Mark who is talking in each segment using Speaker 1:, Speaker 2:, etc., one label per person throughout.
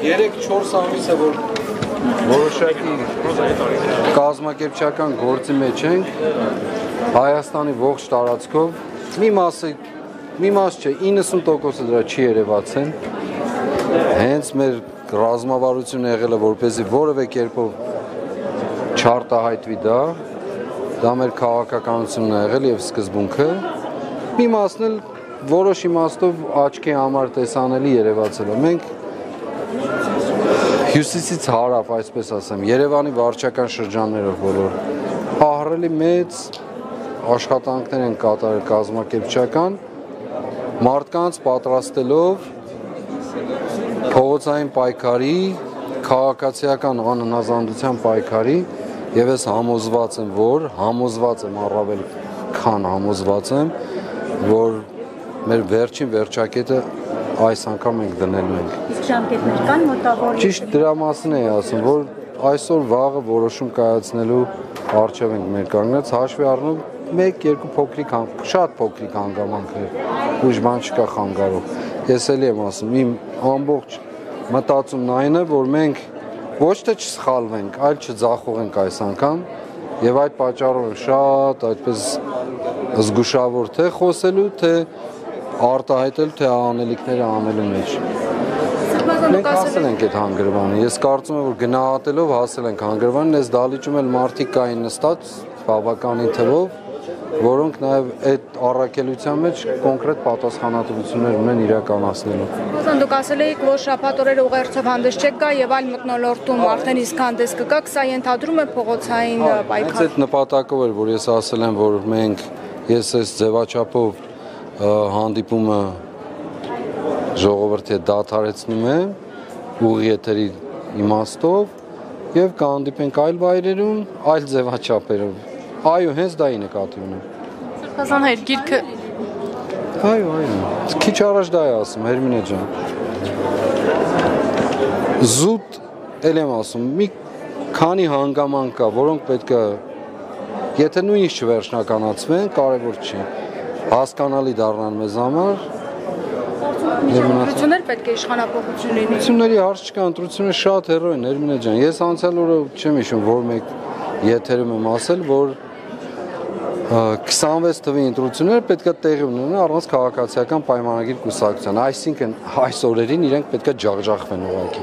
Speaker 1: 3-4 ամիս է, որ որոշակի կազմակերպչական գործի մեջ ենք, Հայաստանի ողջ տարածքով, մի մաս չէ, 90%-ը դրա չի երևացել, հենց մեր ռազմավարությունը եղել է, որպեսզի որևէ կերպով չարտահայտվի դա մեր քաղաքականությունն է եղել եւ սկզբունքը, մի մասն էլ որոշ իմաստով աչքի համար տեսանելի երևացել է, մենք հյուսիսից հարավ, այսպես ասեմ, Երևանի վարչական շրջաններով բոլոր ահռելի մեծ աշխատանքներ են կատարել կազմակերպչական, մարդկանց պատրաստելով փողոցային պայքարի, քաղաքացիական անհնազանդության պայքարի եւ ես համոզված եմ առավել քան համոզված եմ, որ մեր վերջին վերջակետը այս անգամ ենք դնելու ենք։
Speaker 2: Իսկ ժամկետներ կան մոտավոր։
Speaker 1: Ճիշտ դրա մասին էի ասում, որ այսօր վաղը որոշում կայացնելու առջև ենք մեր կանգնած, հաշվի առնում 1-2 շատ փոքրիկ հանգամանքներ, ուրիշ բան չկա խանգարող։ Ես էլի եմ ասում, իմ ամբողջ մտածումն այն է, որ մենք ոչ թե չսխալվենք, այլ չձախողենք այս անգամ եւ այդ պատճառով եմ շատ այդպես զգուշավոր թե խոսելու, թե արտահայտել, թե անելիքները անելու մեջ։ Մենք հասել ենք այդ հանգրվանը, ես կարծում եմ, որ գնահատելով հասել ենք հանգրվանին, այս դահլիճում էլ մարդիկ կային նստած բավականին թվով, որոնք նաև այդ առաքելության մեջ կոնկրետ պատասխանատվություններ ունեն իրականացնելու։
Speaker 3: Դուք ասել եք, որ շաբաթ օրերը ուղերձով հանդես չեք գա եւ այլ մթնոլորտում արդեն իսկ հանդես կգաք, սա ենթադրում է փողոցային պայքար։
Speaker 1: Այդ նպատակով էր, որ ես ասել եմ, որ ես այս ձևաչափով հանդիպումը ժողովրդի հետ դադարեցնում եմ ուղի եթերի իմաստով եւ կհանդիպենք այլ վայրերում, այլ ձևաչափերով։ Այո, հենց դա ի նկատի ունեմ։
Speaker 3: Սրբազան հայր գիրքը։
Speaker 1: Այո, քիչ առաջ դա է ասում Հերմինե ջան։ Զուտ էլ եմ ասում, մի քանի հանգամանք կա, որոնք պետք է եթե նույնիսկ չվերջնականացվեն, կարևոր չի։ Հասկանալի դառնան մեզ համար։
Speaker 3: Ընտրություններ պետք է իշխանապողություն լինի։
Speaker 1: Ընտրությունների հարց չկա, ընտրությունները շատ հեռու են, Հերմինե ջան։ Ես անցյալ օրը չեմ հիշում, որ մեկ եթերում եմ ասել, որ 26 թվի ընտրությունները պետք է տեղի ունենան առանց քաղաքացիական պայմանագիր կուսակցության, այսինքն այս օրերին իրենք պետք է ջախջախվեն ուղղակի։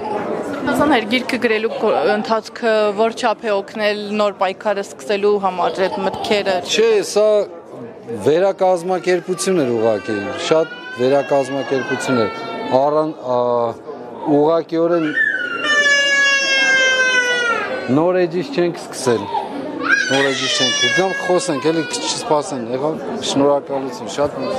Speaker 3: Սրբազան հայր գիրքը գրելու ընթացքը որ չափ է օգնել նոր պայքարը սկսելու համար այդ մտքերը։
Speaker 1: Չէ, սա վերակազմակերպություն էր ուղղակի, շատ վերակազմակերպություն էր, ուղղակիորեն նոր էջից չենք սկսել, գամ խոսենք, էլի քիչ չսպասեն, եղավ, շնորհակալություն, շատ մեծ։